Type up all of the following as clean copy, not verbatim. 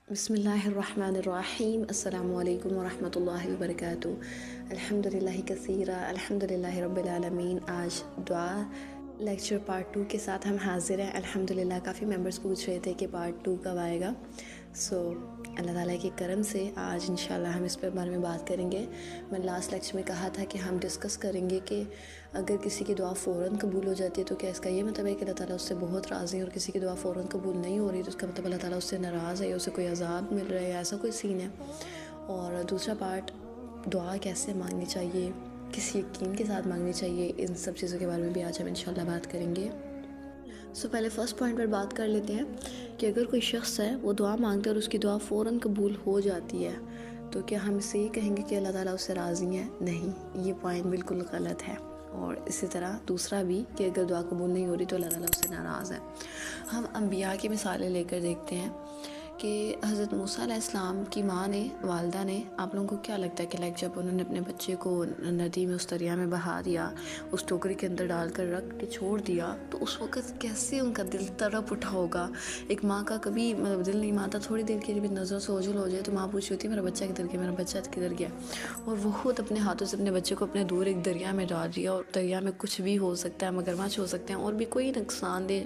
बिस्मिल्लाहिर्रहमानिर्रहीम अस्सलामुअलैकुम वरहमतुल्लाहि वबरकातुहू अल्हम्दुलिल्लाहि कसीरा अल्हम्दुलिल्लाहि रब्बिल आलमीन। आज दुआ लेक्चर पार्ट 2 के साथ हम हाज़िर हैं अल्हम्दुलिल्लाह। काफ़ी मेंबर्स पूछ रहे थे कि पार्ट 2 कब आएगा। अल्लाह ताला के करम से आज इंशाल्लाह हम इस पर बारे में बात करेंगे। मैंने लास्ट लेक्चर में कहा था कि हम डिस्कस करेंगे कि अगर किसी की दुआ फ़ौरन कबूल हो जाती है तो क्या इसका ये मतलब है कि अल्लाह ताला उससे बहुत राज़ी है, और किसी की दुआ फ़ौरन कबूल नहीं हो रही तो उसका मतलब अल्लाह ताला उससे नाराज़ है या उसे कोई अज़ाब मिल रहा है, या ऐसा कोई सीन है। और दूसरा पार्ट, दुआ कैसे मांगनी चाहिए, किस यकीन के साथ मांगनी चाहिए, इन सब चीज़ों के बारे में भी आज हम इंशाल्लाह बात करेंगे। पहले फ़र्स्ट पॉइंट पर बात कर लेते हैं कि अगर कोई शख्स है वो दुआ मांगता है और उसकी दुआ फ़ौरन कबूल हो जाती है तो क्या हम इससे ये कहेंगे कि अल्लाह ताला उससे राज़ी है? नहीं, ये पॉइंट बिल्कुल गलत है। और इसी तरह दूसरा भी कि अगर दुआ कबूल नहीं हो रही तो अल्लाह ताला उससे नाराज़ है। हम अंबिया की मिसालें लेकर देखते हैं कि हज़रत मूसा अलैहिस्सलाम की माँ ने, वालदा ने, आप लोगों को क्या लगता है कि जब उन्होंने अपने बच्चे को नदी में, उस दरिया में बहा दिया, उस टोकरी के अंदर डालकर रख के छोड़ दिया, तो उस वक़्त कैसे उनका दिल तड़प उठा होगा। एक माँ का कभी दिल नहीं मानता, थोड़ी देर के लिए भी नज़र से ओझल हो जाए तो माँ पूछ रही थी मेरा बच्चा किधर गया, मेरा बच्चा किधर गया। और वो खुद अपने हाथों से अपने बच्चे को अपने दूर एक दरिया में डाल दिया, और दरिया में कुछ भी हो सकता है, मगरमच्छ हो सकते हैं और भी कोई नुकसानदेह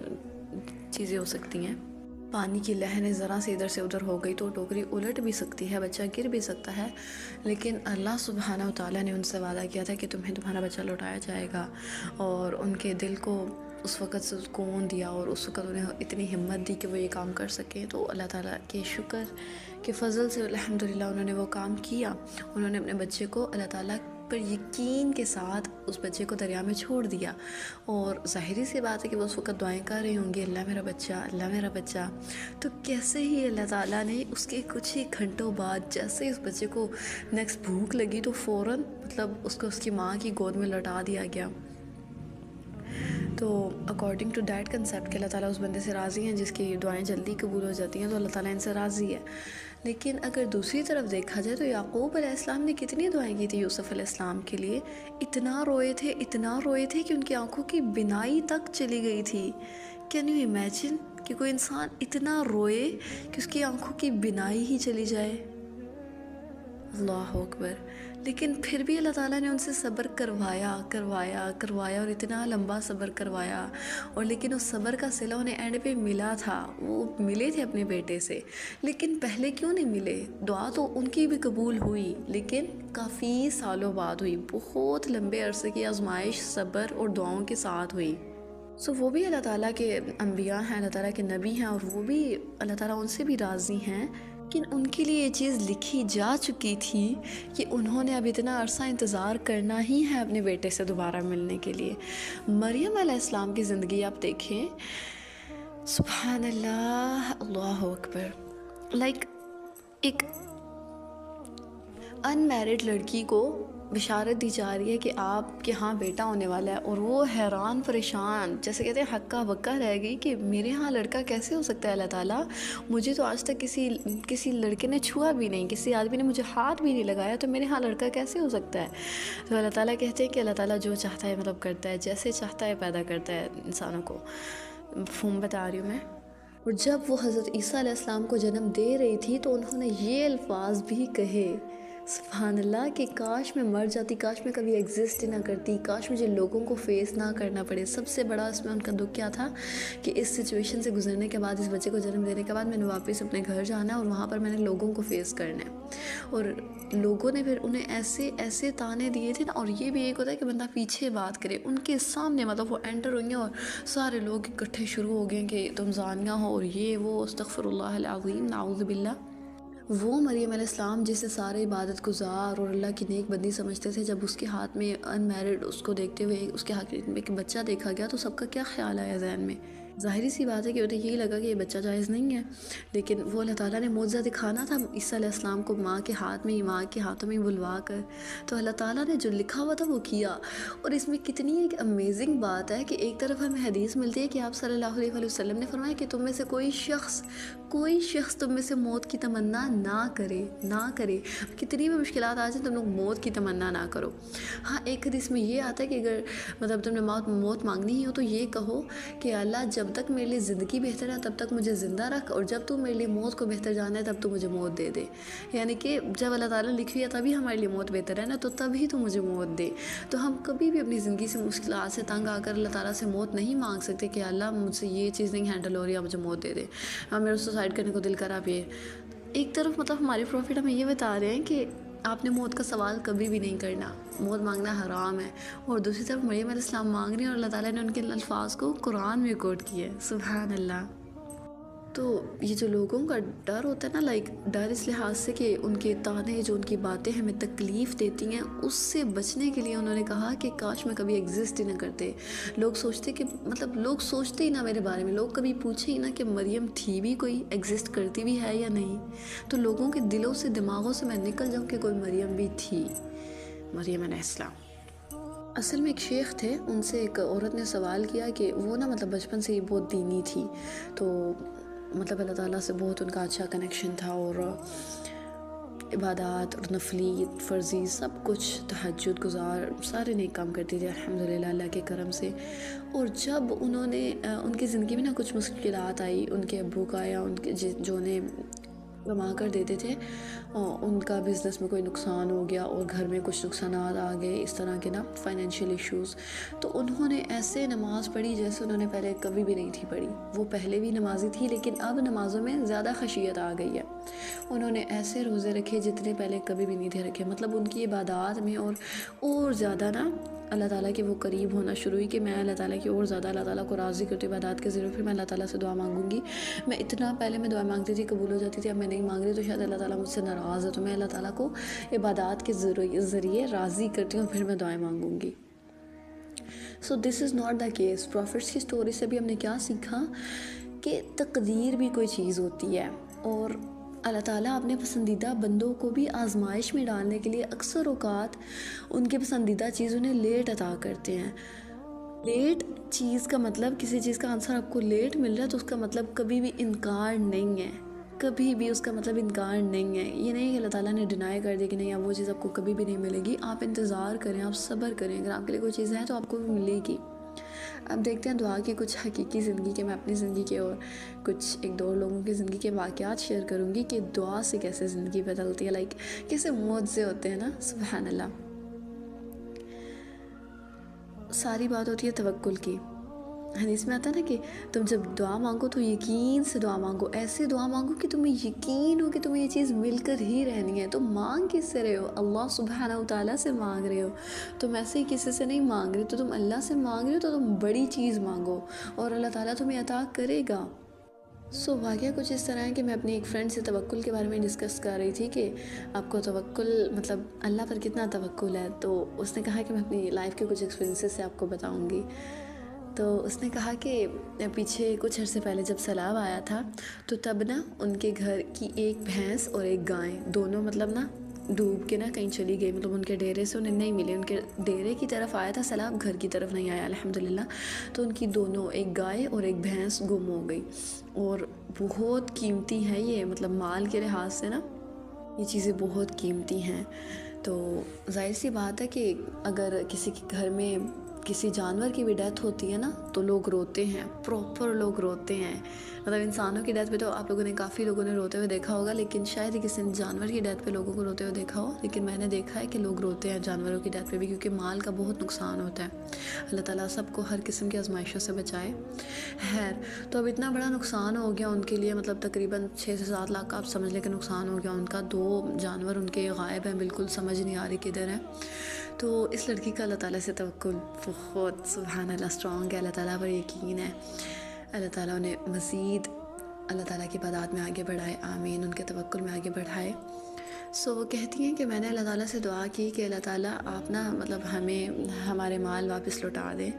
चीज़ें हो सकती हैं। पानी की लहरें ज़रा से इधर से उधर हो गई तो टोकरी उलट भी सकती है, बच्चा गिर भी सकता है। लेकिन अल्लाह सुब्हाना व तआला ने उनसे वादा किया था कि तुम्हें तुम्हारा बच्चा लौटाया जाएगा, और उनके दिल को उस वक़्त सुकून दिया और उस वक़्त उन्हें इतनी हिम्मत दी कि वो ये काम कर सकें। तो अल्लाह ताला के शुक्र के फ़ज़ल से अल्हम्दुलिल्लाह उन्होंने वो काम किया। उन्होंने अपने बच्चे को अल्लाह ताला पर यकीन के साथ उस बच्चे को दरिया में छोड़ दिया। और ज़ाहिरी सी बात है कि वो उस वक़्त दुआएं कर रही होंगी, अल्लाह मेरा बच्चा, अल्लाह मेरा बच्चा। तो कैसे ही अल्लाह ताला ने उसके कुछ ही घंटों बाद जैसे ही उस बच्चे को नेक्स्ट भूख लगी तो फ़ौरन उसको उसकी माँ की गोद में लौटा दिया गया। तो अकॉर्डिंग टू दैट कंसेप्ट कि अल्लाह ताला उस बंदे से राज़ी हैं जिसकी दुआएं जल्दी कबूल हो जाती हैं, तो अल्लाह ताला इनसे राज़ी है। लेकिन अगर दूसरी तरफ देखा जाए तो याकूब अलैहिस्सलाम ने कितनी दुआएं की थी यूसुफ़ अलैहिस्सलाम के लिए। इतना रोए थे कि उनकी आंखों की बिनाई तक चली गई थी। कैन यू इमेजिन कि कोई इंसान इतना रोए कि उसकी आंखों की बिनाई ही चली जाए। अल्लाह अकबर। लेकिन फिर भी अल्लाह ताला ने उनसे सब्र करवाया और इतना लंबा सब्र करवाया। और लेकिन उस सब्र का सिला उन्हें एंड पे मिला था। वो मिले थे अपने बेटे से, लेकिन पहले क्यों नहीं मिले? दुआ तो उनकी भी कबूल हुई, लेकिन काफ़ी सालों बाद हुई। बहुत लंबे अरसे की आजमाइश सब्र और दुआओं के साथ हुई। वो भी अल्लाह ताला के अंबिया हैं, अल्लाह ताला के नबी हैं, और वो भी अल्लाह ताला उनसे भी राज़ी हैं। लेकिन उनके लिए ये चीज़ लिखी जा चुकी थी कि उन्होंने अब इतना अरसा इंतज़ार करना ही है अपने बेटे से दोबारा मिलने के लिए। मरियम अलैहिस्सलाम की ज़िंदगी आप देखें, सुभान अल्लाह, अल्लाह अकबर। एक अनमैरिड लड़की को बिशारत दी जा रही है कि आपके यहाँ बेटा होने वाला है, और वो हैरान परेशान, जैसे कहते हैं हक्का बक्का रह गई कि मेरे यहाँ लड़का कैसे हो सकता है अल्लाह ताला। मुझे तो आज तक किसी लड़के ने छुआ भी नहीं, किसी आदमी ने मुझे हाथ भी नहीं लगाया, तो मेरे यहाँ लड़का कैसे हो सकता है? तो अल्लाह ताला कहते हैं कि अल्लाह ताला जो चाहता है करता है, जैसे चाहता है पैदा करता है इंसानों को। फ़ोम बता रही हूँ मैं। और जब वो हज़रत ईसा अलैहिस्सलाम को जन्म दे रही थी तो उन्होंने ये अल्फाज भी कहे, सुभान अल्लाह, कि काश मैं मर जाती, काश मैं कभी एग्जिस्ट ही ना करती, काश मुझे लोगों को फेस ना करना पड़े। सबसे बड़ा इसमें उनका दुख क्या था कि इस सिचुएशन से गुजरने के बाद, इस बच्चे को जन्म देने के बाद मैंने वापस अपने घर जाना है और वहाँ पर मैंने लोगों को फेस करना है। और लोगों ने फिर उन्हें ऐसे ऐसे ताने दिए थे ना। और ये भी एक होता है कि बंदा पीछे बात करे, उनके सामने वो एंटर हुई और सारे लोग इकट्ठे शुरू हो गए कि तुम जानिया हो और ये वो, अस्तगफिरुल्लाह अल अज़ीम, नाऊज़ु बिल्लाह। वो मरियम अलैहिस्सलाम जिसे सारे इबादत गुज़ार और अल्लाह की नेक बंदी समझते थे, जब उसके हाथ में अनमैरिड, उसको देखते हुए उसके हाथ में एक बच्चा देखा गया तो सबका क्या ख्याल आया जहन में? ज़ाहिर सी बात है कि उन्हें यही लगा कि ये बच्चा जायज़ नहीं है। लेकिन वो अल्लाह ताला ने मौजज़ा दिखाना था ईसा अलैहिस्सलाम को माँ के हाथों में बुलवा कर, तो अल्लाह ताला ने जो लिखा हुआ था वो किया। और इसमें कितनी एक अमेजिंग बात है कि एक तरफ हमें हदीस मिलती है कि आप सल्लल्लाहु अलैहि वसल्लम ने फरमाया कि तुम में से कोई शख्स तुम में से मौत की तमन्ना ना करे। कितनी भी मुश्किलात आ जाए तुम लोग मौत की तमन्ना ना करो। हाँ, एक हदीस में ये आता है कि अगर तुमने मौत मांगनी ही हो तो ये कहो कि अल्लाह, जब तक मेरे लिए ज़िंदगी बेहतर है तब तक मुझे ज़िंदा रख, और जब तू मेरे लिए मौत को बेहतर जाना है तब तू मुझे मौत दे दे। यानी कि जब अल्लाह ताला लिखी है तभी हमारे लिए मौत बेहतर है ना, तो तभी तू मुझे मौत दे। तो हम कभी भी अपनी ज़िंदगी से मुश्किलात से तंग आकर अल्लाह ताला से मौत नहीं मांग सकते कि अल्लाह मुझसे ये चीज़ नहीं हैंडल हो रही है, मुझे मौत दे दे। हाँ, मेरा सुसाइड करने को दिल करा भी है। एक तरफ मतलब हमारे प्रॉफिट हमें ये बता रहे हैं कि आपने मौत का सवाल कभी भी नहीं करना, मौत मांगना हराम है। और दूसरी तरफ मरियम अलैहिस्सलाम मांग रही है और अल्लाह ताला ने उनके अल्फाज को कुरान में कोट किया है। सुभान अल्लाह। तो ये जो लोगों का डर होता है ना, लाइक डर इस लिहाज से कि उनके ताने, जो उनकी बातें हमें तकलीफ़ देती हैं, उससे बचने के लिए उन्होंने कहा कि काश मैं कभी एग्जिस्ट ही ना करते। लोग सोचते कि मतलब लोग सोचते ही ना मेरे बारे में, लोग कभी पूछे ही ना कि मरियम थी भी कोई, एग्जिस्ट करती भी है या नहीं। तो लोगों के दिलों से, दिमागों से मैं निकल जाऊँ कि कोई मरियम भी थी, मरियम अलैहिस्सलाम। असल में एक शेख थे, उनसे एक औरत ने सवाल किया कि वो ना मतलब बचपन से ही बहुत दीनी थी, तो मतलब अल्लाह ताला से बहुत उनका अच्छा कनेक्शन था, और इबादत और नफली फ़र्ज़ी सब कुछ, तहज्जुद गुज़ार, सारे नेक काम करती थी अल्हम्दुलिल्लाह अल्लाह के करम से। और जब उन्होंने उनकी ज़िंदगी में ना कुछ मुश्किलात आई, उनके अब्बू का या उनके जो उन्हें कमा कर देते थे, उनका बिज़नेस में कोई नुकसान हो गया और घर में कुछ नुकसानात आ गए, इस तरह के ना फाइनेंशियल इश्यूज़, तो उन्होंने ऐसे नमाज़ पढ़ी जैसे उन्होंने पहले कभी भी नहीं थी पढ़ी। वो पहले भी नमाज़ी थी लेकिन अब नमाज़ों में ज़्यादा खशियत आ गई है। उन्होंने ऐसे रोज़े रखे जितने पहले कभी भी नहीं थे रखे, मतलब उनकी इबादत में और ज़्यादा ना अल्लाह ताला के वो करीब होना शुरू हुई कि मैं अल्लाह ताला की और ज़्यादा अल्लाह ताला को राज़ी करती हूँ इबादत के ज़रिए। फिर मैं अल्लाह ताला से दुआ मांगूंगी, मैं इतना पहले मैं दुआ मांगती थी कबूल हो जाती थी, अब मैं नहीं मांग रही तो शायद अल्लाह ताला मुझसे नाराज़ है, तो मैं अल्लाह ताला को इबादत के ज़रिए राज़ी करती हूँ, फिर मैं दुआएं मांगूंगी। So this is not the case. Profits की स्टोरी से भी हमने क्या सीखा कि तकदीर भी कोई चीज़ होती है, और अल्लाह ताला अपने पसंदीदा बंदों को भी आजमाइश में डालने के लिए अक्सर औकात उनकी पसंदीदा चीज़ उन्हें लेट अता करते हैं। लेट चीज़ का मतलब, किसी चीज़ का आंसर आपको लेट मिल रहा है तो उसका मतलब कभी भी इनकार नहीं है, कभी भी उसका मतलब इनकार नहीं है। ये नहीं कि अल्लाह ताला ने डिनाई कर दिया कि नहीं अब वो चीज़ आपको कभी भी नहीं मिलेगी। आप इंतज़ार करें, आप सब्र करें, अगर आपके लिए कोई चीज़ है तो आपको भी मिलेगी। अब देखते हैं दुआ की कुछ हकीकी ज़िंदगी के, मैं अपनी ज़िंदगी के और कुछ एक दो लोगों की ज़िंदगी के वाक़यात शेयर करूँगी कि दुआ से कैसे ज़िंदगी बदलती है, लाइक कैसे मुआज़े होते हैं ना। सुभान अल्लाह। सारी बात होती है तवक्कुल की। हदीस में आता है ना कि तुम जब दुआ मांगो तो यकीन से दुआ मांगो, ऐसे दुआ मांगो कि तुम्हें यकीन हो कि तुम्हें ये चीज़ मिलकर ही रहनी है। तो मांग किससे रहे हो? अल्लाह सुब्हानहू व तआला से मांग रहे हो। तुम ऐसे ही किसी से नहीं मांग रहे, तो तुम अल्लाह से मांग रहे हो तो तुम बड़ी चीज़ मांगो और अल्लाह ताला तुम्हें अता करेगा। सो वाक़या कुछ इस तरह है कि मैं अपनी एक फ्रेंड से तवक्कुल के बारे में डिस्कस कर रही थी कि आपको तवक्कुल मतलब अल्लाह पर कितना तवक्कुल है। तो उसने कहा कि मैं अपनी लाइफ के कुछ एक्सपीरियंसेस से आपको बताऊंगी। तो उसने कहा कि पीछे कुछ अर्से पहले जब सैलाब आया था तो तब ना उनके घर की एक भैंस और एक गाय दोनों मतलब ना डूब के ना कहीं चली गई, मतलब उनके डेरे से उन्हें नहीं मिले। उनके डेरे की तरफ आया था सैलाब, घर की तरफ नहीं आया अल्हम्दुलिल्लाह। तो उनकी दोनों, एक गाय और एक भैंस गुम हो गई। और बहुत कीमती है ये, मतलब माल के लिहाज से ना ये चीज़ें बहुत कीमती हैं। तो जाहिर सी बात है कि अगर किसी के घर में किसी जानवर की भी डेथ होती है ना तो लोग रोते हैं, प्रॉपर लोग रोते हैं। मतलब इंसानों की डेथ पे तो आप लोगों ने, काफ़ी लोगों ने रोते हुए देखा होगा, लेकिन शायद ही किसी ने जानवर की डेथ पे लोगों को रोते हुए देखा हो। लेकिन मैंने देखा है कि लोग रोते हैं जानवरों की डेथ पे भी, क्योंकि माल का बहुत नुकसान होता है। अल्लाह ताला सबको हर किस्म की आजमाइशों से बचाए। खैर, तो अब इतना बड़ा नुकसान हो गया उनके लिए, मतलब तकरीबन 6 से 7 लाख का आप समझ लें कि नुकसान हो गया उनका। 2 जानवर उनके गायब हैं, बिल्कुल समझ नहीं आ रही किधर है। तो इस लड़की का अल्लाह ताला से तवक्कुल बहुत सुभान अल्लाह स्ट्रॉन्ग है, अल्लाह ताला पर यकीन है। अल्लाह ताला उन्हें मज़ीद अल्लाह ताला की इबादत में आगे बढ़ाए, आमीन, उनके तवक्कुल में आगे बढ़ाए। सो वो कहती हैं कि मैंने अल्लाह ताला से दुआ की कि अल्लाह ताला आप ना मतलब हमें हमारे माल वापस लौटा दें,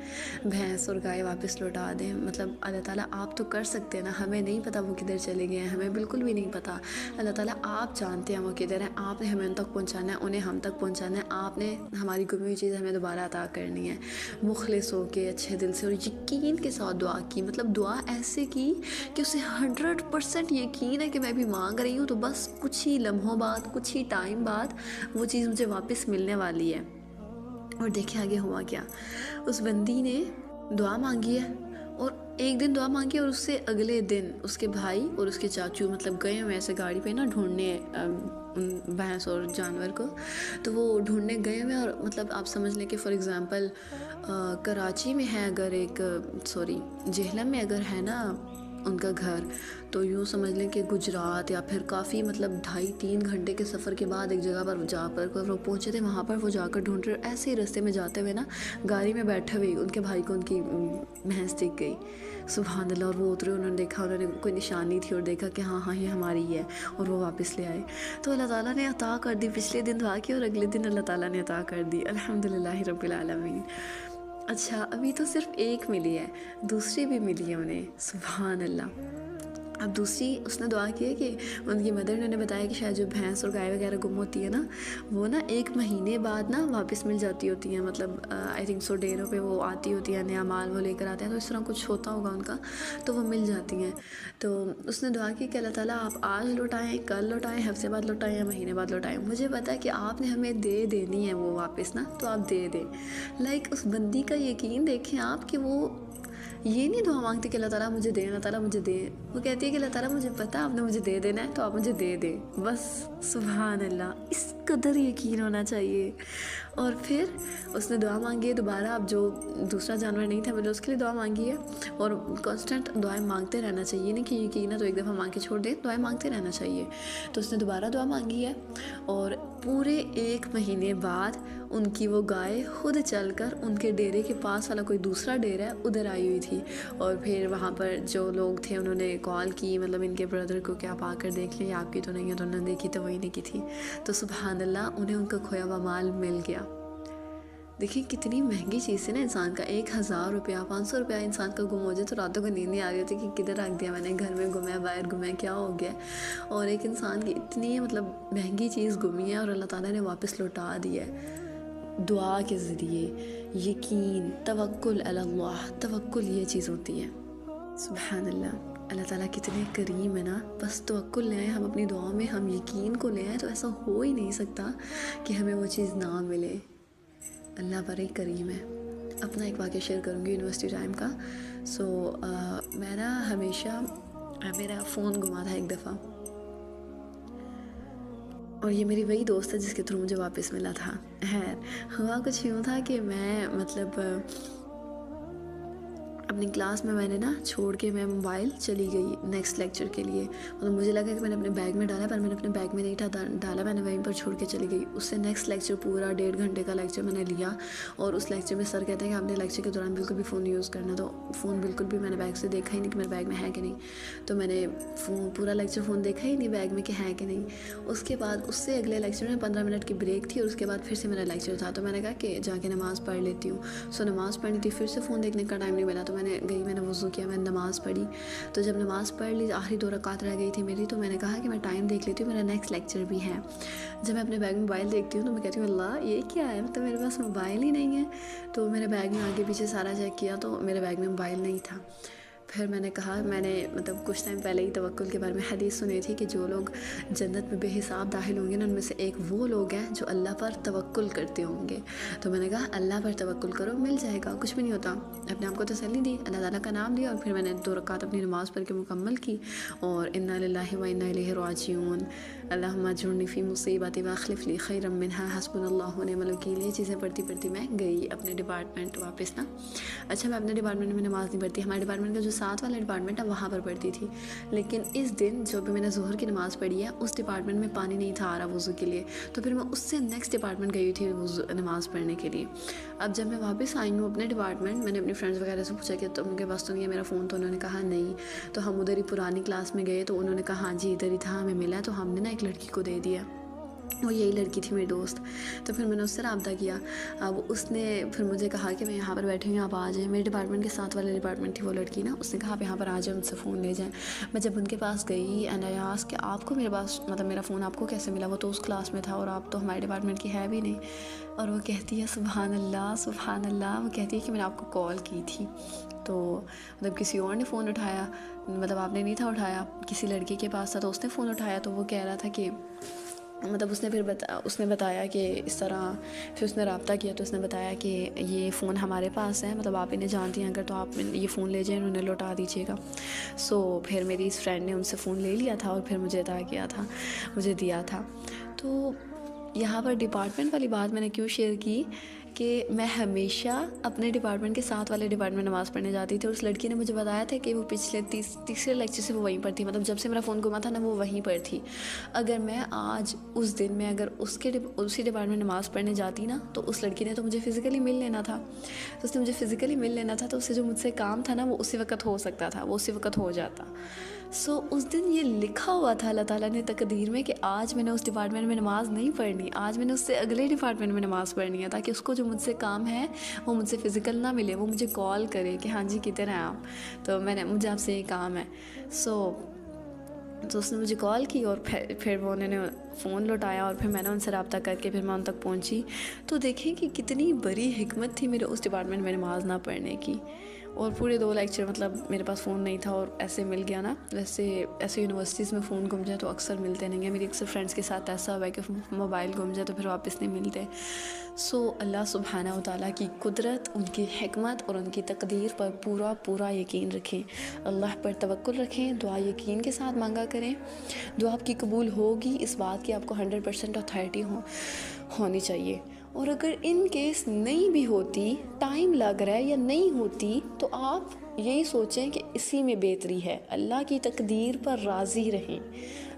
भैंस और गाय वापस लौटा दें। मतलब अल्लाह ताला आप तो कर सकते हैं ना, हमें नहीं पता वो किधर चले गए हैं, हमें बिल्कुल भी नहीं पता। अल्लाह ताला आप जानते हैं वो किधर हैं, आपने हमें उन तक पहुँचाना है, उन्हें हम तक पहुँचाना है। आपने हमारी गुमी हुई चीज़ हमें दोबारा अता करनी है। मुखलिस हो के, अच्छे दिल से और यकीन के साथ दुआ की, मतलब दुआ ऐसे की कि उसे 100% यकीन है कि मैं भी मांग रही हूँ तो बस कुछ ही लम्हों बाद, कुछ ही टाइम बाद वो चीज़ मुझे वापस मिलने वाली है। और देखिए आगे हुआ क्या। उस बंदी ने दुआ मांगी है और एक दिन दुआ मांगी और उससे अगले दिन उसके भाई और उसके चाचू मतलब गए हुए ऐसे गाड़ी पे ना ढूंढने उन भैंस और जानवर को। तो वो ढूंढने गए हुए और मतलब आप समझ लें कि फॉर एग्ज़ाम्पल कराची में है अगर एक सॉरी जेहलम में अगर है ना उनका घर, तो यूँ समझ लें कि गुजरात या फिर काफ़ी मतलब 2.5-3 घंटे के सफ़र के बाद एक जगह पर जा पर वो पहुँचे थे। वहाँ पर वो जाकर ढूंढ रहे, ऐसे ही रास्ते में जाते हुए ना गाड़ी में बैठे हुए उनके भाई को उनकी भैंस दिख गई। सुभान अल्लाह। और वो उतरे, उन्होंने देखा, उन्होंने कोई निशानी थी और देखा कि हाँ हाँ ये हमारी है, और वो वापस ले आए। तो अल्लाह ताला ने अता कर दी। पिछले दिन दुआ की और अगले दिन अल्लाह ताला ने अता कर दी। अल्हम्दुलिल्लाह रब्बिल आलमीन। अच्छा, अभी तो सिर्फ एक मिली है, दूसरी भी मिली है उन्हें। सुभान अल्लाह। अब दूसरी उसने दुआ की है कि उनकी मदर ने उन्हें बताया कि शायद जो भैंस और गाय वगैरह गुम होती है ना, वो ना 1 महीने बाद ना वापस मिल जाती होती हैं। मतलब आई थिंक सो डेरों पे वो आती होती है, नया माल वो लेकर आते हैं, तो इस तरह कुछ होता होगा उनका, तो वो मिल जाती हैं। तो उसने दुआ की कि अल्लाह ताला आप आज लौटाएँ, कल लौटाएँ, हफ्ते बाद लौटाएँ या महीने बाद लौटाएँ, मुझे पता है कि आपने हमें दे देनी है वो वापस ना, तो आप दे दें। लाइक उस बंदी का यकीन देखें आप कि वो ये नहीं दुआ मांगती कि अल्लाह ताला मुझे दे, अल्लाह ताला मुझे दे। वो कहती है कि अल्लाह ताला मुझे पता है आपने मुझे दे देना है, तो आप मुझे दे दें बस। सुभान अल्लाह, इस कदर यकीन होना चाहिए। और फिर उसने दुआ मांगी है दोबारा। अब जो दूसरा जानवर नहीं था, मैंने उसके लिए दुआ मांगी है। और कांस्टेंट दुआएं मांगते रहना चाहिए, नहीं कि यकीन है तो एक दफ़ा मांग के छोड़ दें, दुआएं मांगते रहना चाहिए। तो उसने दोबारा दुआ मांगी है और पूरे 1 महीने बाद उनकी वो गाय खुद चलकर उनके डेरे के पास वाला कोई दूसरा डेरा है उधर आई हुई थी। और फिर वहाँ पर जो लोग थे उन्होंने कॉल की, मतलब इनके ब्रदर को, कि आप आकर देख लें, आपकी तो नहीं है। तो उन्होंने देखी तो वही नहीं की थी। तो सुभान अल्लाह, उन्हें उनका खोया हुआ माल मिल गया। देखिए कितनी महंगी चीज़ है ना इंसान का। 1000 रुपया, 500 रुपया इंसान का गुम हो जाए तो रातों को नींद नहीं आ रही होती कि किधर रख दिया मैंने, घर में गुम है, बाहर गुम है, क्या हो गया। और एक इंसान की इतनी मतलब महंगी चीज़ गुमी है और अल्लाह ताला ने वापस लौटा दी है दुआ के ज़रिए। यकीन, तवक्कुल अल्लाह, तवक्कुल ये चीज़ होती है। सुभान अल्लाह, अल्लाह ताला कितने करीम है ना। बस तवक्कुल ले आए हम अपनी दुआ में, हम यकीन को ले आए, तो ऐसा हो ही नहीं सकता कि हमें वो चीज़ ना मिले। अल्लाह बड़े करीम है। अपना एक वाक़या शेयर करूँगी यूनिवर्सिटी टाइम का। सो मैं ना हमेशा मेरा फ़ोन गुमा था एक दफ़ा, और ये मेरी वही दोस्त है जिसके थ्रू मुझे वापस मिला था। खैर, हुआ कुछ यूँ था कि मैं मतलब अपनी क्लास में मैंने ना छोड़ के मैं मोबाइल चली गई नेक्स्ट लेक्चर के लिए। मतलब मुझे लगा कि मैंने अपने बैग में डाला, पर मैंने अपने बैग में नहीं डाला, मैंने वहीं पर छोड़ के चली गई। उससे नेक्स्ट लेक्चर पूरा 1.5 घंटे का लेक्चर मैंने लिया, और उस लेक्चर में सर कहते हैं कि आपने लेक्चर के दौरान बिल्कुल भी फ़ोन यूज़ करना। तो फ़ोन बिल्कुल भी मैंने बैग से देखा ही नहीं कि मेरे बैग में है कि नहीं। तो मैंने फ़ोन पूरा लेक्चर फ़ोन देखा ही नहीं बैग में कि है कि नहीं। उसके बाद उससे अगले लेक्चर में 15 मिनट की ब्रेक थी, और उसके बाद फिर से मेरा लेक्चर था। तो मैंने कहा कि जाके नमाज़ पढ़ लेती हूँ। सो नमाज़ पढ़नी थी, फिर से फ़ोन देखने का टाइम नहीं मिला। तो मैंने गई, मैंने वज़ू किया, मैंने नमाज़ पढ़ी। तो जब नमाज़ पढ़ ली, आखिरी 2 रकात रह गई थी मेरी, तो मैंने कहा कि मैं टाइम देख लेती हूँ, मेरा नेक्स्ट लेक्चर भी है। जब मैं अपने बैग में मोबाइल देखती हूँ तो मैं कहती हूँ अल्लाह ये क्या है, मतलब मेरे पास मोबाइल ही नहीं है। तो मेरे बैग में आगे पीछे सारा चेक किया तो मेरे बैग में मोबाइल नहीं था। फिर मैंने कहा, मैंने मतलब कुछ टाइम पहले ही तवक्कुल के बारे में हदीस सुनी थी कि जो लोग जन्नत में बेहिसाब दाखिल होंगे ना, उनमें से एक वो लोग हैं जो अल्लाह पर तवक्कुल करते होंगे। तो मैंने कहा अल्लाह पर तवक्कुल करो, मिल जाएगा, कुछ भी नहीं होता। अपने आप को तसल्ली दी, अल्लाह ताला का नाम लिया, और फिर मैंने 2 रकात अपनी नमाज़ पढ़ के मुकम्मल की। और इन्ना लिल्लाहि व इन्ना इलैहि राजिऊन, अल्लाहुम्मा अजुरनी फ़ी मुसीबती व अखलिफ़ ली खैरम मिन्हा हस्बुनल्लाहु व निअमल वकील। ये चीज़ें पढ़ती पढ़ती मैं गई अपने डिपार्टमेंट वापस ना। अच्छा, मैं अपने डिपार्टमेंट में नमाज़ नहीं पढ़ती, हमारे डिपार्टमेंट का जो साथ वाला डिपार्टमेंट है वहाँ पर पढ़ती थी। लेकिन इस दिन जो भी मैंने ज़ोहर की नमाज़ पढ़ी है, उस डिपार्टमेंट में पानी नहीं था आ रहा वज़ू के लिए। तो फिर मैं उससे नेक्स्ट डिपार्टमेंट गई थी नमाज़ पढ़ने के लिए। अब जब मैं वापस आई हूँ अपने डिपार्टमेंट, मैंने अपनी फ्रेंड्स वगैरह से पूछा कि तुमके पास तो नहीं है मेरा फ़ोन, तो उन्होंने कहा नहीं। तो हम उधर ही पुरानी क्लास में गए, तो उन्होंने कहा हाँ जी इधर ही था, हमें मिला है। तो हमने ना एक लड़की को दे दिया, वो यही लड़की थी मेरी दोस्त। तो फिर मैंने उससे रब्ता किया। अब उसने फिर मुझे कहा कि मैं यहाँ पर बैठी हूँ, आप आ जाएँ। मेरे डिपार्टमेंट के साथ वाले डिपार्टमेंट थी वो लड़की ना, उसने कहा आप यहाँ पर आ जाए, मुझसे फ़ोन ले जाएँ। मैं जब उनके पास गई एंड आई आस्क्ड कि आपको मेरे पास मतलब मेरा फ़ोन आपको कैसे मिला, वो तो उस क्लास में था और आप तो हमारे डिपार्टमेंट की है भी नहीं। और वो कहती है सुभान अल्लाह सुभान अल्लाह, वो कहती है कि मैंने आपको कॉल की थी, तो मतलब किसी और ने फ़ोन उठाया, मतलब आपने नहीं था उठाया, किसी लड़की के पास था तो उसने फ़ोन उठाया। तो वो कह रहा था कि मतलब उसने बताया कि इस तरह, फिर उसने रब्ता किया तो उसने बताया कि ये फ़ोन हमारे पास है, मतलब आप इन्हें जानती हैं, अगर तो आप ये फ़ोन ले जाएँ, उन्हें लौटा दीजिएगा। सो फिर मेरी इस फ्रेंड ने उनसे फ़ोन ले लिया था और फिर मुझे अता किया था, मुझे दिया था। तो यहाँ पर डिपार्टमेंट वाली बात मैंने क्यों शेयर की कि मैं हमेशा अपने डिपार्टमेंट के साथ वाले डिपार्टमेंट नमाज़ पढ़ने जाती थी, और उस लड़की ने मुझे बताया था कि वो पिछले तीसरे लेक्चर से वो वहीं पर थी, मतलब जब से मेरा फ़ोन घुमा था ना वो वहीं पर थी। अगर मैं आज उस दिन में अगर उसी डिपार्टमेंट नमाज़ पढ़ने जाती ना, तो उस लड़की ने तो मुझे फ़िज़िकली मिल लेना था, तो उसने मुझे फ़िज़िकली मिल लेना था, तो उससे जो मुझसे काम था ना वो उसी वक्त हो सकता था, वो उसी वक्त हो जाता। सो उस दिन ये लिखा हुआ था अल्लाह ताला ने तकदीर में कि आज मैंने उस डिपार्टमेंट में नमाज़ नहीं पढ़नी, आज मैंने उससे अगले डिपार्टमेंट में नमाज़ पढ़नी है, ताकि उसको जो मुझसे काम है वो मुझसे फ़िज़िकल ना मिले, वो मुझे कॉल करे कि हाँ जी किधर हैं आप, तो मुझे आपसे ये काम है। तो उसने मुझे कॉल की और फिर वो उन्होंने फ़ोन लौटाया, और फिर मैंने उनसे रब्ता करके फिर मैं उन तक पहुंची। तो देखें कि कितनी बड़ी हिकमत थी मेरे उस डिपार्टमेंट में नमाज़ ना पढ़ने की। और पूरे 2 लेक्चर मतलब मेरे पास फ़ोन नहीं था और ऐसे मिल गया ना, वैसे ऐसे यूनिवर्सिटीज़ में फ़ोन गुम जाए तो अक्सर मिलते नहीं हैं। मेरी अक्सर फ्रेंड्स के साथ ऐसा हुआ है कि मोबाइल गुम जाए तो फिर वापस नहीं मिलते। सो अल्लाह सुब्हाना व तआला की कुदरत, उनकी हिकमत और उनकी तकदीर पर पूरा यकीन रखें, अल्लाह पर तवक्कुल रखें, दुआ यकीन के साथ मांगा करें। दुआ आपकी कबूल होगी, इस बात की आपको 100% अथॉरिटी होनी चाहिए। और अगर इन केस नहीं भी होती, टाइम लग रहा है या नहीं होती, तो आप यही सोचें कि इसी में बेहतरी है। अल्लाह की तकदीर पर राज़ी रहें,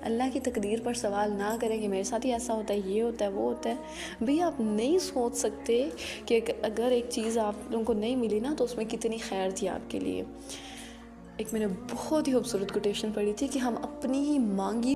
अल्लाह की तकदीर पर सवाल ना करें कि मेरे साथ ही ऐसा होता है, ये होता है, वो होता है। भाई आप नहीं सोच सकते कि अगर एक चीज़ आप लोगों को नहीं मिली ना, तो उसमें कितनी खैर थी आपके लिए। एक मैंने बहुत ही खूबसूरत कोटेशन पढ़ी थी कि हम अपनी ही मांगी